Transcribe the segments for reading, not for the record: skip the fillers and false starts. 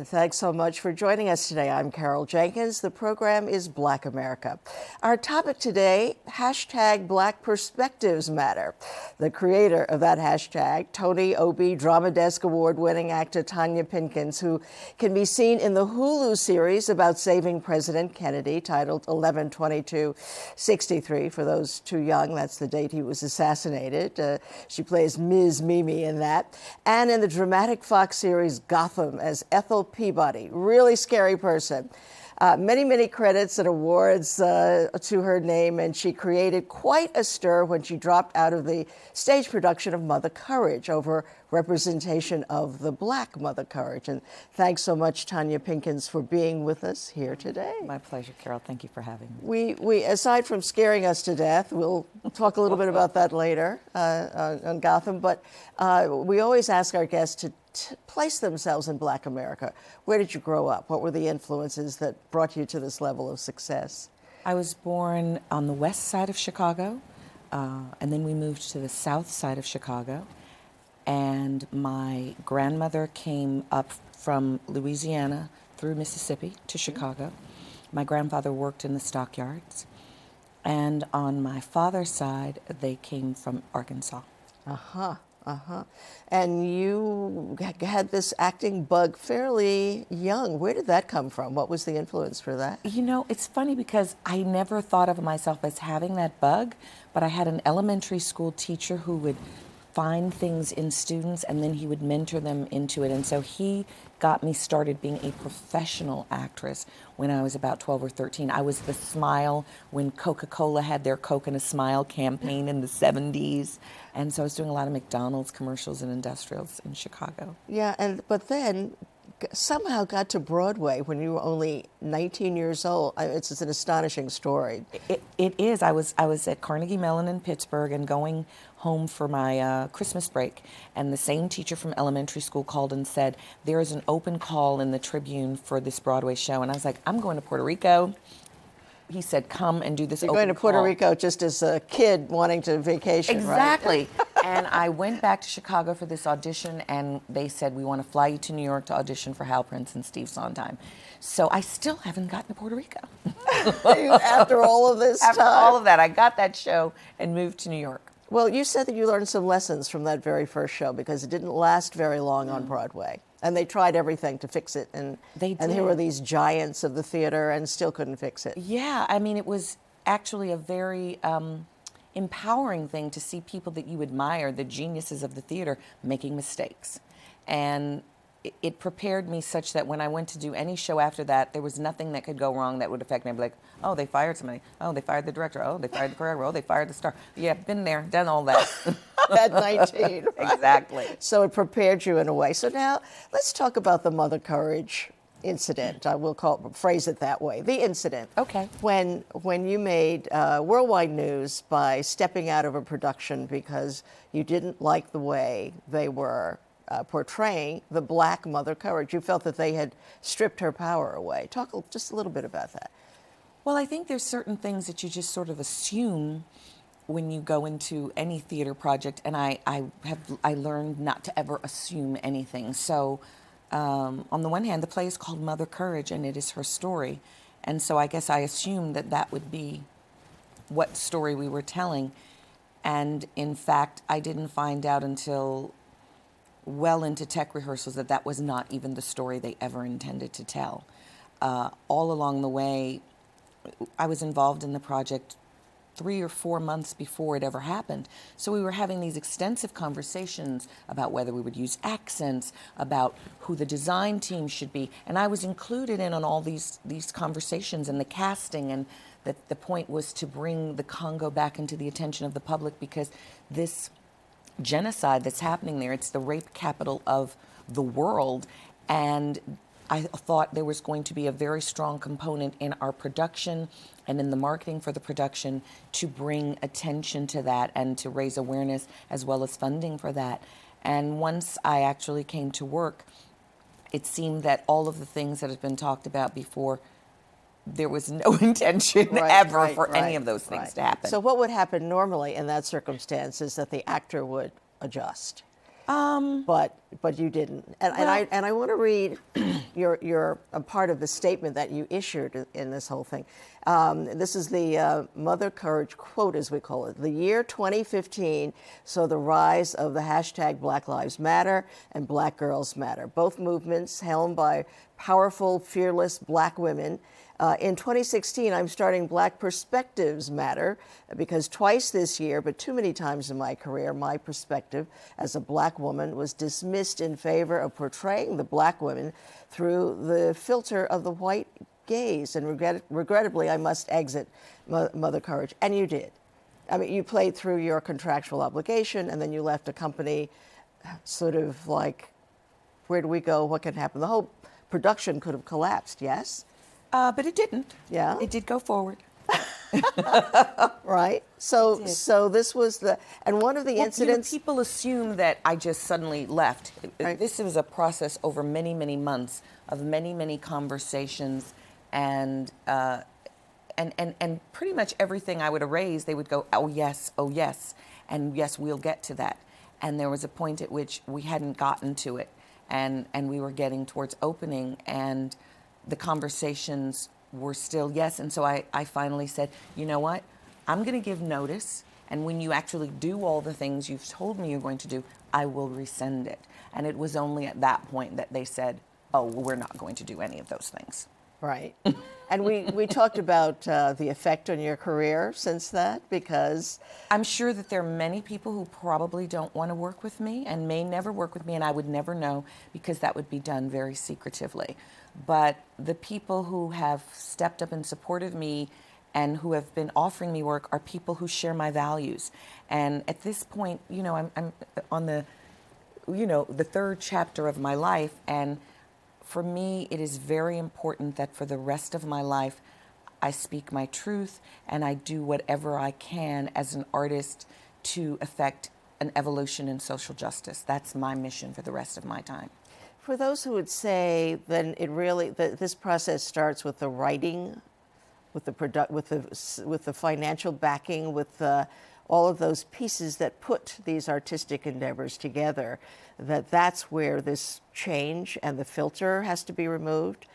And thanks so much for joining us today. I'm Carol Jenkins. The program is Black America. Our topic today, hashtag Black Perspectives Matter. The creator of that hashtag, Tony Obie Drama Desk Award-winning actor Tonya Pinkins, who can be seen in the Hulu series about saving President Kennedy, titled 11/22/63. For those too young, that's the date he was assassinated. She plays Ms. Mimi in that. And in the dramatic Fox series Gotham as Ethel Peabody, really scary person. Many credits and awards to her name, and she created quite a stir when she dropped out of the stage production of Mother Courage over representation of the Black Mother Courage. And thanks so much, Tonya Pinkins, for being with us here today. My pleasure, Carol. Thank you for having me. We aside from scaring us to death, we'll talk a little bit about that later on Gotham, but we always ask our guests to place themselves in Black America. Where did you grow up? What were the influences that brought you to this level of success? I was born on the west side of Chicago, and then we moved to the south side of Chicago. And my grandmother came up from Louisiana through Mississippi to Chicago. My grandfather worked in the stockyards. And on my father's side, they came from Arkansas. And you had this acting bug fairly young. Where did that come from? What was the influence for that? You know, it's funny because I never thought of myself as having that bug, but I had an elementary school teacher who would find things in students and then he would mentor them into it. And so he got me started being a professional actress when I was about 12 or 13. I was the smile when Coca-Cola had their Coke and a Smile campaign in the 70s. And so I was doing a lot of McDonald's commercials and industrials in Chicago. Yeah, but then somehow got to Broadway when you were only 19 years old. It's an astonishing story. It is. I was at Carnegie Mellon in Pittsburgh and going home for my Christmas break, and the same teacher from elementary school called and said, there is an open call in the Tribune for this Broadway show. And I was like, I'm going to Puerto Rico. He said, come and do this open call. You're going to Puerto Rico just as a kid wanting to vacation, exactly. Right? And I went back to Chicago for this audition, and they said, we want to fly you to New York to audition for Hal Prince and Steve Sondheim. So I still haven't gotten to Puerto Rico. After all of this After time. all of that, I got that show and moved to New York. Well, you said that you learned some lessons from that very first show because it didn't last very long on Broadway. And they tried everything to fix it. And here were these giants of the theater and still couldn't fix it. Yeah, I mean, it was actually a very empowering thing to see people that you admire, the geniuses of the theater, making mistakes. And it prepared me such that when I went to do any show after that, there was nothing that could go wrong that would affect me. I'd be like, oh, they fired somebody. Oh, they fired the director. Oh, they fired the choreographer. Oh, they fired the star. Yeah, been there, done all that. At 19. Right? Exactly. So it prepared you in a way. So now let's talk about the Mother Courage incident. I will phrase it that way. The incident. Okay. When you made worldwide news by stepping out of a production because you didn't like the way they were portraying the Black Mother Courage. You felt that they had stripped her power away. Talk just a little bit about that. Well, I think there's certain things that you just sort of assume when you go into any theater project, and I learned not to ever assume anything. So on the one hand, the play is called Mother Courage, and it is her story. And so I guess I assumed that that would be what story we were telling. And in fact, I didn't find out until well into tech rehearsals that that was not even the story they ever intended to tell. All along the way, I was involved in the project 3 or 4 months before it ever happened. So we were having these extensive conversations about whether we would use accents, about who the design team should be. And I was included in on all these conversations and the casting, and that the point was to bring the Congo back into the attention of the public because this genocide that's happening there, it's the rape capital of the world. And I thought there was going to be a very strong component in our production and in the marketing for the production to bring attention to that and to raise awareness as well as funding for that. And once I actually came to work, it seemed that all of the things that had been talked about before, there was no intention ever for any of those things to happen. So what would happen normally in that circumstance is that the actor would adjust. But but you didn't. And I want to read your a part of the statement that you issued in this whole thing. This is the Mother Courage quote, as we call it. The year 2015 saw the rise of the hashtag Black Lives Matter and Black Girls Matter, both movements helmed by powerful, fearless Black women. In 2016, I'm starting Black Perspectives Matter because twice this year, but too many times in my career, my perspective as a Black woman was dismissed in favor of portraying the Black women through the filter of the white gaze. And regrettably, I must exit Mother Courage. And you did. I mean, you played through your contractual obligation, and then you left a company sort of like, where do we go? What can happen? The whole production could have collapsed, yes? But it didn't. Yeah. It did go forward. Right. So this was and one of the incidents. People assume that I just suddenly left. Right. This was a process over many, many months of many, many conversations, and pretty much everything I would raise, they would go, oh yes, and yes, we'll get to that. And there was a point at which we hadn't gotten to it, and we were getting towards opening, and the conversations were still yes. And so I finally said, you know what? I'm going to give notice. And when you actually do all the things you've told me you're going to do, I will rescind it. And it was only at that point that they said, oh, well, we're not going to do any of those things. Right. And we talked about the effect on your career since that, because I'm sure that there are many people who probably don't want to work with me and may never work with me, and I would never know because that would be done very secretively. But the people who have stepped up and supported me and who have been offering me work are people who share my values. And at this point, I'm on the third chapter of my life, and for me, it is very important that for the rest of my life, I speak my truth and I do whatever I can as an artist to affect an evolution in social justice. That's my mission for the rest of my time. For those who would say then this process starts with the writing, with the financial backing, with all of those pieces that put these artistic endeavors together, that's where this change and the filter has to be removed,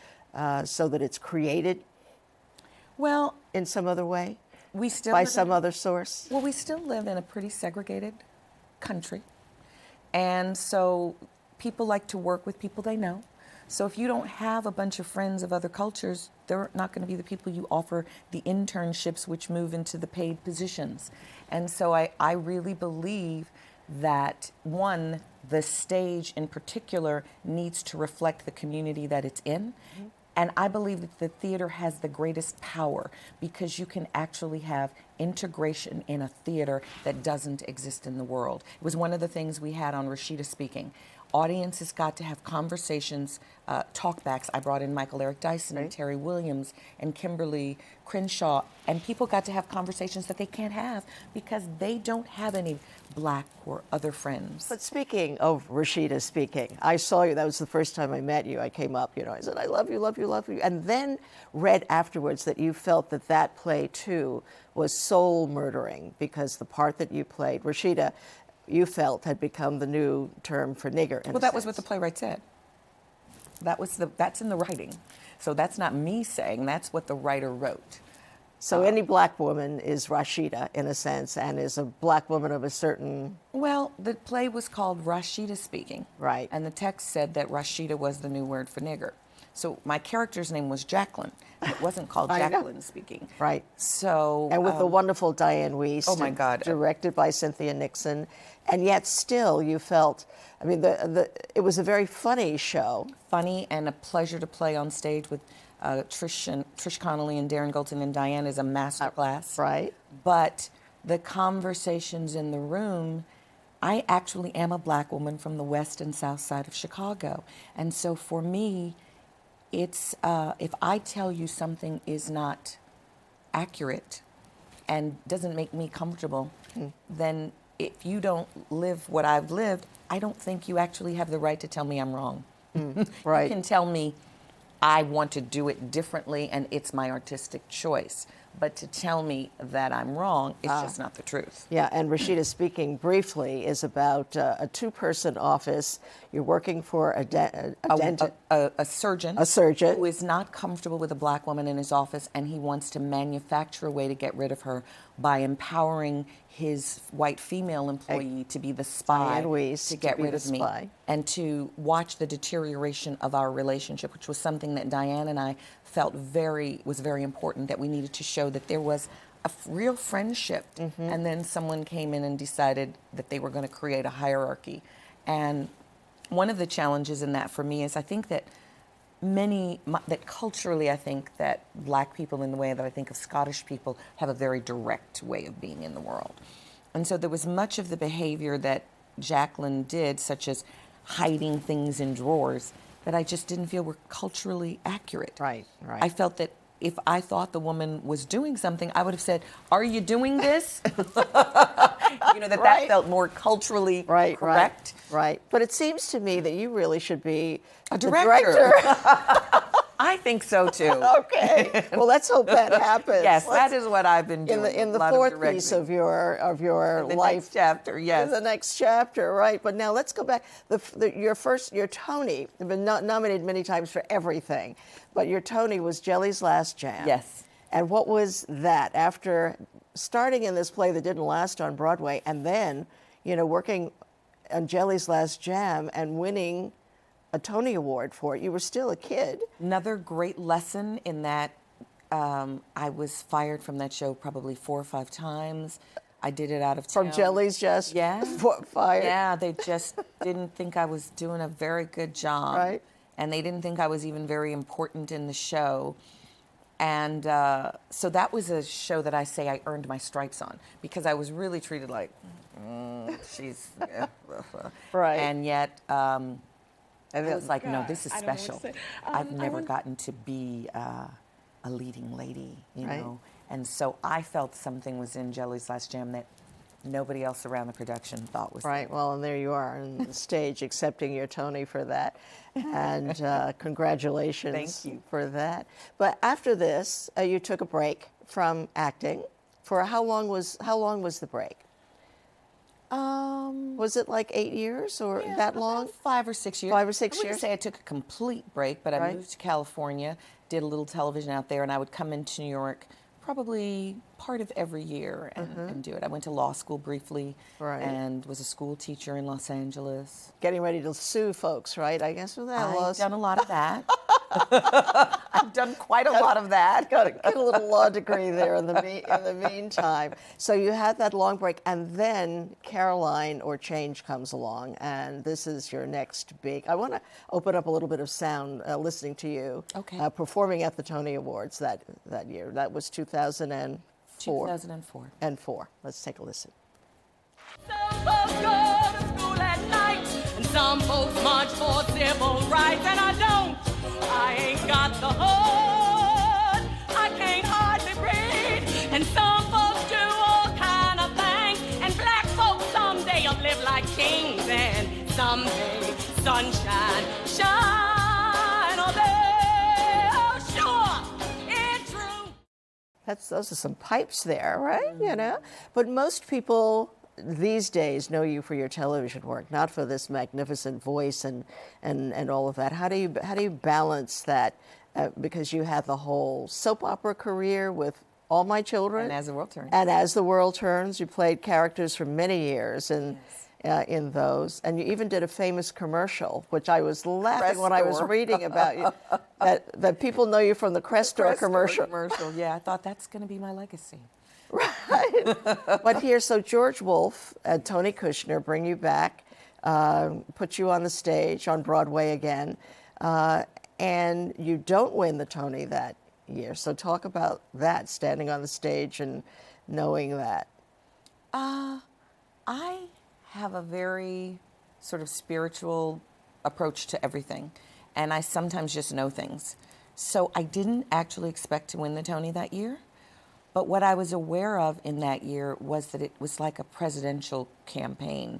so that it's created. Well, in some other way, we still by some other source. Well, we still live in a pretty segregated country, and so people like to work with people they know. So if you don't have a bunch of friends of other cultures, they're not going to be the people you offer the internships which move into the paid positions. And so I really believe that, one, the stage in particular needs to reflect the community that it's in. Mm-hmm. And I believe that the theater has the greatest power because you can actually have integration in a theater that doesn't exist in the world. It was one of the things we had on Rashida Speaking. Audiences got to have conversations, talkbacks. I brought in Michael Eric Dyson and Terry Williams and Kimberly Crenshaw, and people got to have conversations that they can't have because they don't have any Black or other friends. But speaking of Rashida Speaking, I saw you. That was the first time I met you. I came up, I said, I love you, love you, love you. And then read afterwards that you felt that play, too, was soul murdering because the part that you played, Rashida, you felt had become the new term for nigger. Well, that was what the playwright said. That's in the writing. So that's not me saying, that's what the writer wrote. So any Black woman is Rashida, in a sense, and is a Black woman of a certain... Well, the play was called Rashida Speaking. Right. And the text said that Rashida was the new word for nigger. So my character's name was Jacqueline. It wasn't called Jacqueline Speaking. Right. So... And with the wonderful Diane Wiest. Oh, my God. Directed by Cynthia Nixon. And yet still you felt... I mean, it was a very funny show. Funny and a pleasure to play on stage with Trish Connolly and Darren Goldson, and Diane is a master class. Right. But the conversations in the room, I actually am a Black woman from the west and south side of Chicago. And so for me, it's if I tell you something is not accurate and doesn't make me comfortable, then if you don't live what I've lived, I don't think you actually have the right to tell me I'm wrong. Right. You can tell me I want to do it differently and it's my artistic choice. but to tell me that I'm wrong is just not the truth. Yeah, and Rashida speaking briefly is about a two-person office. You're working for a dentist. A surgeon. A surgeon. Who is not comfortable with a black woman in his office, and he wants to manufacture a way to get rid of her by empowering his white female employee to be the spy Diane Weiss, to get to be rid the of me spy. and to watch the deterioration of our relationship, which was something that Diane and I felt was very important, that we needed to show that there was a real friendship. And then someone came in and decided that they were going to create a hierarchy. And one of the challenges in that for me is I think that that culturally I think that black people, in the way that I think of Scottish people, have a very direct way of being in the world. And so there was much of the behavior that Jacqueline did, such as hiding things in drawers, that I just didn't feel were culturally accurate. Right. I felt that if I thought the woman was doing something, I would have said, "Are you doing this?" that felt more culturally correct. Right. But it seems to me that you really should be A the director. I think so too. Okay. Well, let's hope that happens. Yes, that is what I've been doing. In the a lot of fourth piece directing. of your The life next chapter. Yes. In the next chapter, right? But now let's go back. Your Tony, you've been nominated many times for everything, but your Tony was Jelly's Last Jam. Yes. And what was that after starting in this play that didn't last on Broadway, and then, working on Jelly's Last Jam and winning a Tony Award for it? You were still a kid. Another great lesson in that I was fired from that show probably 4 or 5 times. I did it out of town. From Jelly's just Yeah. fired. Yeah, they just didn't think I was doing a very good job. Right. And they didn't think I was even very important in the show. And so that was a show that I say I earned my stripes on, because I was really treated like, she's... Right. And yet... I was like, no, this is I don't know what special. to say. I've never gotten to be a leading lady, Right. And so I felt something was in Jelly's Last Jam that nobody else around the production thought was Right. Well, and there you are on the stage accepting your Tony for that, and congratulations Thank you. for that. But after this, you took a break from acting. For how long was the break? Was it like 8 years or that long? About 5 or 6 years. 5 or 6 I wouldn't years? say I took a complete break, but I Right. moved to California, did a little television out there, and I would come into New York probably part of every year and do it. I went to law school briefly Right. and was a school teacher in Los Angeles. Getting ready to sue folks, right? I guess with that I've done a lot of that. I've done quite a lot of that. Got to get a little law degree there in the meantime. So you had that long break, and then Caroline or Change comes along, and this is your next big. I want to open up a little bit of sound listening to you. Okay. Performing at the Tony Awards that year. That was 2004. 2004. And 4. Let's take a listen. Some folks go to school at night, and some folks march for civil rights, and I don't. I ain't got the hood, I can't hardly breathe, and some folks do all kind of things, and black folks someday will live like kings, and someday sunshine shine on them. Oh, sure, it's true. Those are some pipes there, right? But most people these days know you for your television work, not for this magnificent voice and all of that. How do you balance that? Because you had the whole soap opera career with All My Children, And As the World Turns. and As the World Turns, you played characters for many years in those, and you even did a famous commercial, which I was laughing when I was Crestore. reading about you. that people know you from the Crestore commercial. Yeah, I thought that's going to be my legacy. But here, so George Wolfe and Tony Kushner bring you back, put you on the stage on Broadway again, and you don't win the Tony that year. So talk about that, standing on the stage and knowing that. I have a very sort of spiritual approach to everything, and I sometimes just know things. So I didn't actually expect to win the Tony that year, but what I was aware of in that year was that it was like a presidential campaign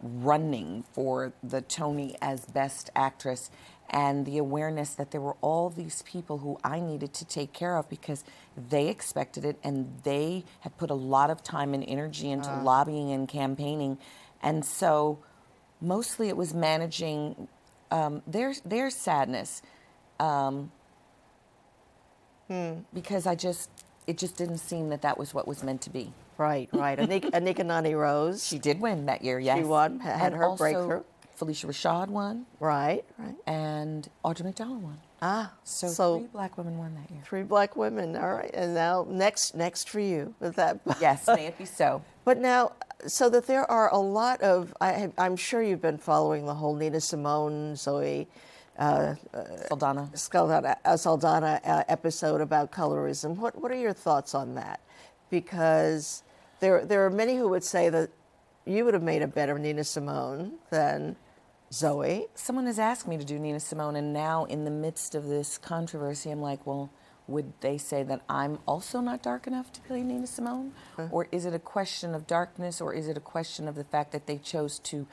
running for the Tony as Best Actress, and the awareness that there were all these people who I needed to take care of because they expected it and they had put a lot of time and energy into lobbying and campaigning. And so mostly it was managing their sadness because it just didn't seem that was what was meant to be. Right. Anika Noni Rose. She did win that year, yes. She won, had And her also breakthrough. Felicia Rashad won, Right. and Audra McDonald won. So 3 black women won that year. 3 black women. All right. And now next for you with that. Yes, may it be so. But now, so that there are a lot of, I'm sure you've been following the whole Nina Simone, Zoe Saldana episode about colorism. What are your thoughts on that? Because there are many who would say that you would have made a better Nina Simone than Zoe. Someone has asked me to do Nina Simone, and now in the midst of this controversy, I'm like, well, would they say that I'm also not dark enough to play Nina Simone? Or is it a question of darkness, or is it a question of the fact that they chose to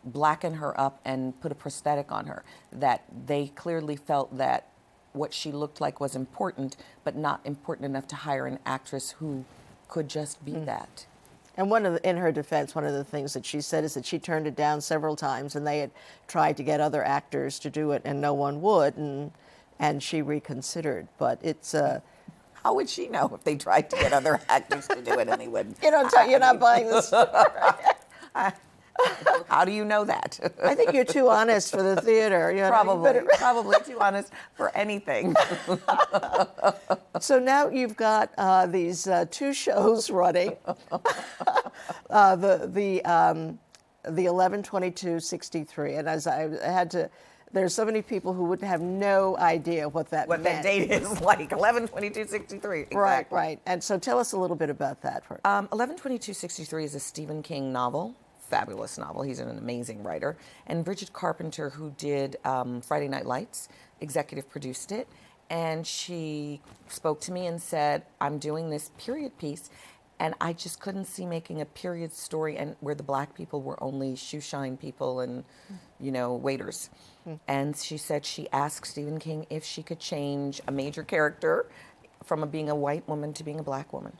blacken her up and put a prosthetic on her? That they clearly felt that what she looked like was important, but not important enough to hire an actress who could just be that. And in her defense, one of the things that she said is that she turned it down several times, and they had tried to get other actors to do it, and no one would, and she reconsidered. But it's how would she know if they tried to get other actors to do it and they wouldn't? You're not buying this. How do you know that? I think you're too honest for the theater. Probably too honest for anything. So now you've got these 2 shows running. The 11/22/63, and as I had to, there's so many people who would have no idea what that meant. That date is like 11/22/63. Exactly. Right. And so tell us a little bit about that. 11/22/63 is a Stephen King novel. Fabulous novel. He's an amazing writer. And Bridget Carpenter, who did Friday Night Lights, executive produced it. And she spoke to me and said, I'm doing this period piece. And I just couldn't see making a period story and where the black people were only shoe shine people and, waiters. And she said she asked Stephen King if she could change a major character from being a white woman to being a black woman.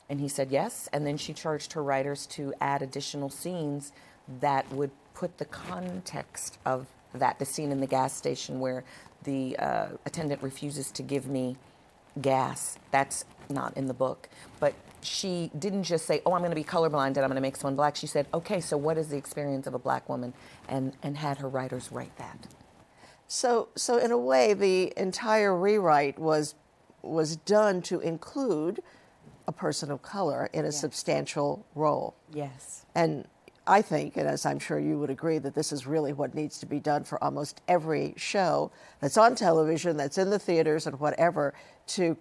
And he said yes, and then she charged her writers to add additional scenes that would put the context of that, the scene in the gas station where the attendant refuses to give me gas. That's not in the book. But she didn't just say, I'm going to be colorblind and I'm going to make someone black. She said, okay, so what is the experience of a black woman? And had her writers write that. So in a way, the entire rewrite was done to include a person of color in a substantial role. Yes. And I think, and as I'm sure you would agree, that this is really what needs to be done for almost every show that's on television, that's in the theaters and whatever, to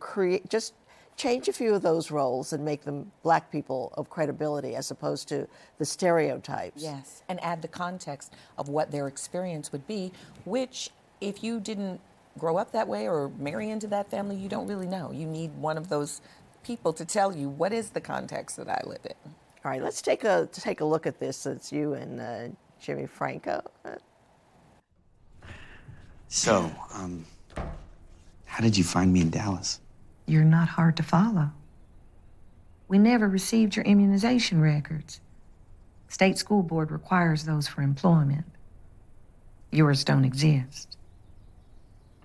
just change a few of those roles and make them black people of credibility as opposed to the stereotypes. Yes, and add the context of what their experience would be, which if you didn't grow up that way or marry into that family, you don't really know. You need one of those people to tell you what is the context that I live in. All right, let's take a look at this. It's you and Jimmy Franco. So, how did you find me in Dallas? You're not hard to follow. We never received your immunization records. State school board requires those for employment. Yours don't exist.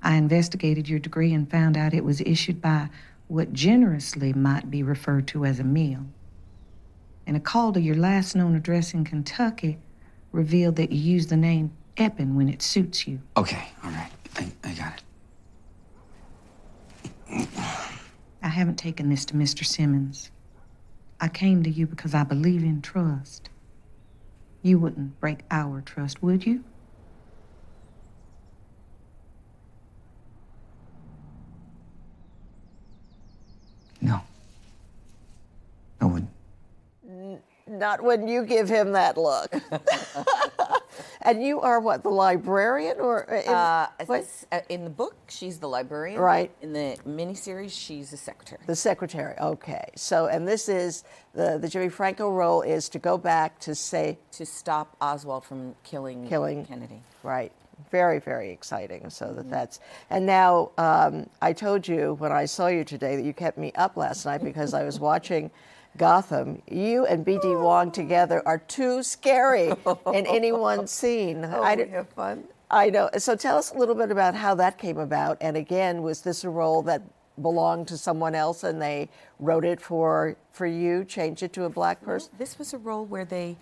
I investigated your degree and found out it was issued by what generously might be referred to as a meal. And a call to your last known address in Kentucky revealed that you use the name Eppin when it suits you. Okay, all right, I got it. I haven't taken this to Mr. Simmons. I came to you because I believe in trust. You wouldn't break our trust, would you? No. I wouldn't. Not when you give him that look. And you are what, the librarian? Or in the book, she's the librarian. Right. In the miniseries, she's the secretary. The secretary, okay. So, and this is, the Jimmy Franco role is to go back to say... To stop Oswald from killing Kennedy. Right. very, very exciting. So that's, and now I told you when I saw you today that you kept me up last night because I was watching Gotham. You and B.D. Wong together are too scary in any one scene. We have fun. I know. So tell us a little bit about how that came about. And again, was this a role that belonged to someone else and they wrote it for you, changed it to a black person? This was a role where they,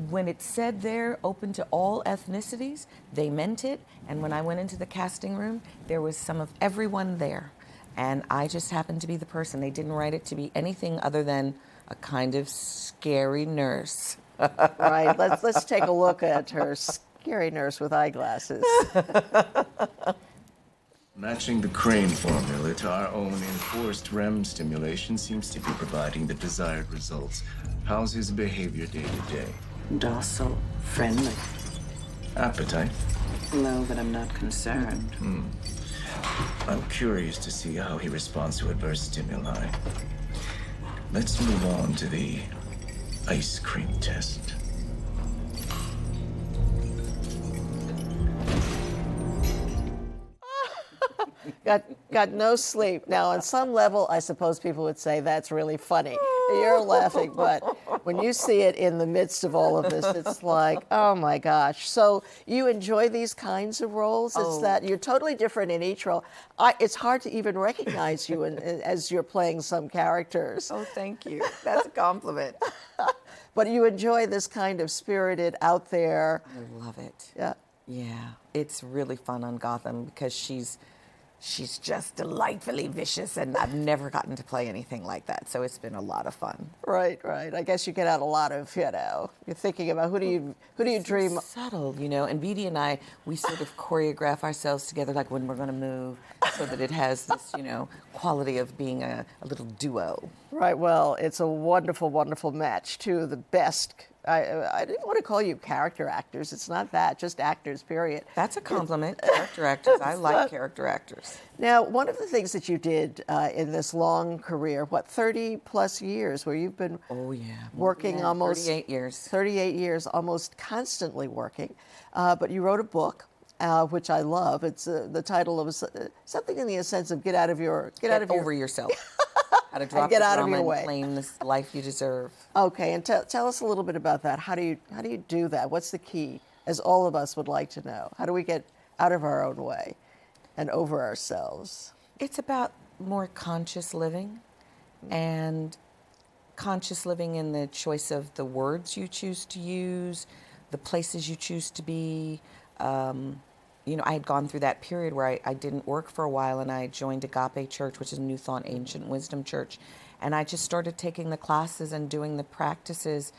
when it said there, open to all ethnicities, they meant it. And when I went into the casting room, there was some of everyone there. And I just happened to be the person. They didn't write it to be anything other than a kind of scary nurse. Right. Let's take a look at her scary nurse with eyeglasses. Matching the Crane formula to our own enforced REM stimulation seems to be providing the desired results. How's his behavior day to day? Docile, friendly. Appetite? Low, but I'm not concerned. I'm curious to see how he responds to adverse stimuli. Let's move on to the ice cream test. Got no sleep. Now, on some level, I suppose people would say that's really funny. You're laughing, but when you see it in the midst of all of this, it's like, oh my gosh. So you enjoy these kinds of roles? It's that you're totally different in each role. It's hard to even recognize you as you're playing some characters. Oh, thank you. That's a compliment. But you enjoy this kind of spirited, out there. I love it. Yeah. Yeah, it's really fun on Gotham because she's just delightfully vicious, and I've never gotten to play anything like that, so it's been a lot of fun. Right. I guess you get out a lot of, you're thinking about who do you dream? Subtle, and Beatty and I, we sort of choreograph ourselves together, like when we're going to move, so that it has this, quality of being a little duo. Right. Well, it's a wonderful, wonderful match. Two of the best. I didn't want to call you character actors. It's not that, just actors, period. That's a compliment, character actors. I like character actors. Now, one of the things that you did in this long career, 30 plus years, where you've been working almost 38 years. 38 years, almost constantly working. But you wrote a book, which I love. It's the title of something in the sense of get over yourself. How to drop get the out of drama your way. and claim this life you deserve. Okay, and tell us a little bit about that. How do you do that? What's the key? As all of us would like to know. How do we get out of our own way and over ourselves? It's about more conscious living, and conscious living in the choice of the words you choose to use, the places you choose to be. I had gone through that period where I didn't work for a while, and I joined Agape Church, which is a New Thought Ancient Wisdom Church. And I just started taking the classes and doing the practices,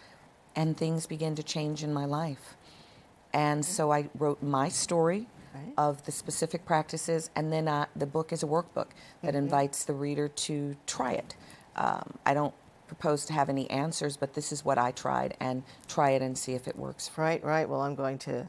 and things began to change in my life. And so I wrote my story of the specific practices, and then the book is a workbook that invites the reader to try it. I don't propose to have any answers, but this is what I tried, and try it and see if it works. Right. Well, I'm going to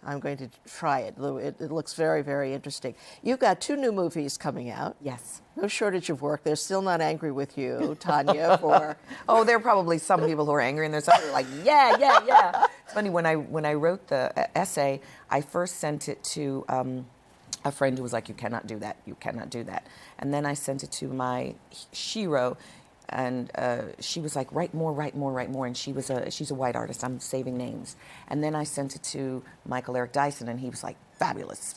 try it. It looks very, very interesting. You've got 2 new movies coming out. Yes. No shortage of work. They're still not angry with you, Tanya, for... Oh, there are probably some people who are angry, and there's some who are like, yeah. It's funny, when I wrote the essay, I first sent it to a friend who was like, you cannot do that. And then I sent it to my Shiro, and she was like, write more. And she's a white artist. I'm saving names. And then I sent it to Michael Eric Dyson, and he was like, fabulous.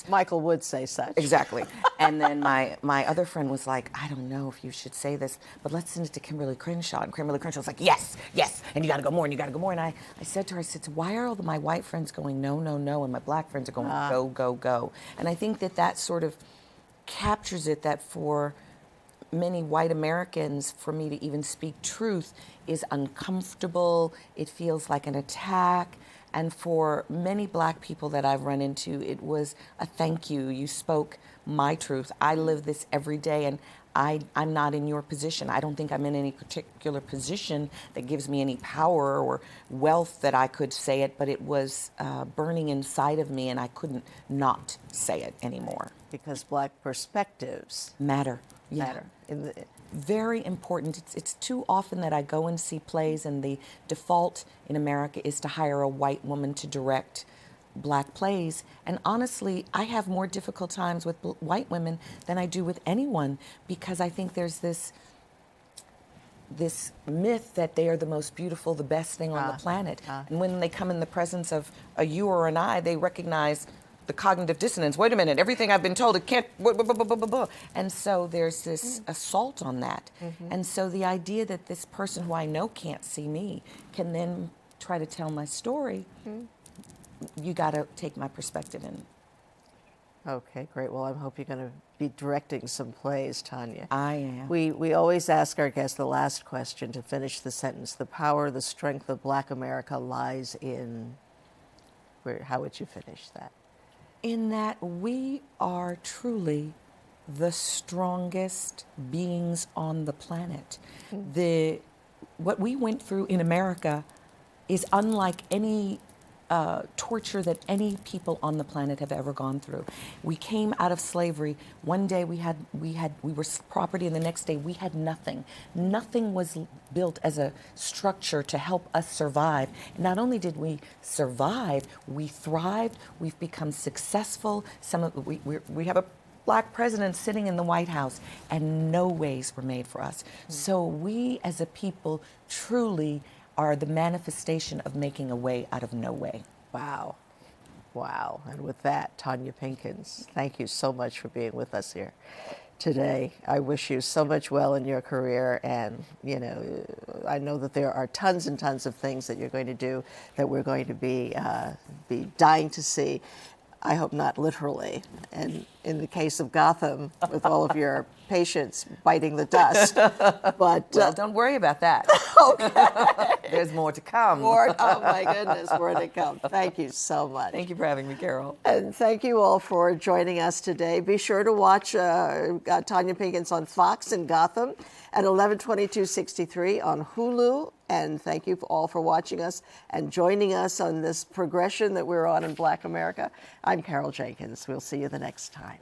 Michael would say such. Exactly. And then my other friend was like, I don't know if you should say this, but let's send it to Kimberly Crenshaw. And Kimberly Crenshaw was like, yes. And you got to go more, And I said to her, so why are all my white friends going, no, and my black friends are going, go. And I think that sort of captures it, that for many white Americans, for me to even speak truth is uncomfortable. It feels like an attack. And for many black people that I've run into, it was a thank you. You spoke my truth. I live this every day, and I'm not in your position. I don't think I'm in any particular position that gives me any power or wealth that I could say it, but it was burning inside of me, and I couldn't not say it anymore. Because black perspectives matter. Matter. Very important. It's too often that I go and see plays, and the default in America is to hire a white woman to direct black plays. And honestly, I have more difficult times with white women than I do with anyone, because I think there's this myth that they are the most beautiful, the best thing on the planet. And when they come in the presence of a you or an I, they recognize the cognitive dissonance. Wait a minute, everything I've been told, it can't, blah, blah, blah, blah, blah, blah. And so there's this assault on that. And so the idea that this person who I know can't see me can then try to tell my story, you got to take my perspective in. Okay, great. Well, I hope you're going to be directing some plays, Tanya. I am. We always ask our guests the last question to finish the sentence. The power, the strength of Black America lies in... How would you finish that? In that we are truly the strongest beings on the planet. What we went through in America is unlike any torture that any people on the planet have ever gone through. We came out of slavery. One day we were property, and the next day we had nothing. Nothing was built as a structure to help us survive. And not only did we survive, we thrived. We've become successful. We have a Black president sitting in the White House, and no ways were made for us. So we as a people truly are the manifestation of making a way out of no way. Wow. Wow. And with that, Tonya Pinkins, thank you so much for being with us here today. I wish you so much well in your career, and I know that there are tons and tons of things that you're going to do that we're going to be dying to see. I hope not literally. And in the case of Gotham, with all of your patients biting the dust. But well, don't worry about that. Okay. There's more to come. More, oh my goodness, more to come. Thank you so much. Thank you for having me, Carol. And thank you all for joining us today. Be sure to watch Tonya Pinkins on Fox in Gotham at 11/22/63 on Hulu. And thank you all for watching us and joining us on this progression that we're on in Black America. I'm Carol Jenkins. We'll see you the next time.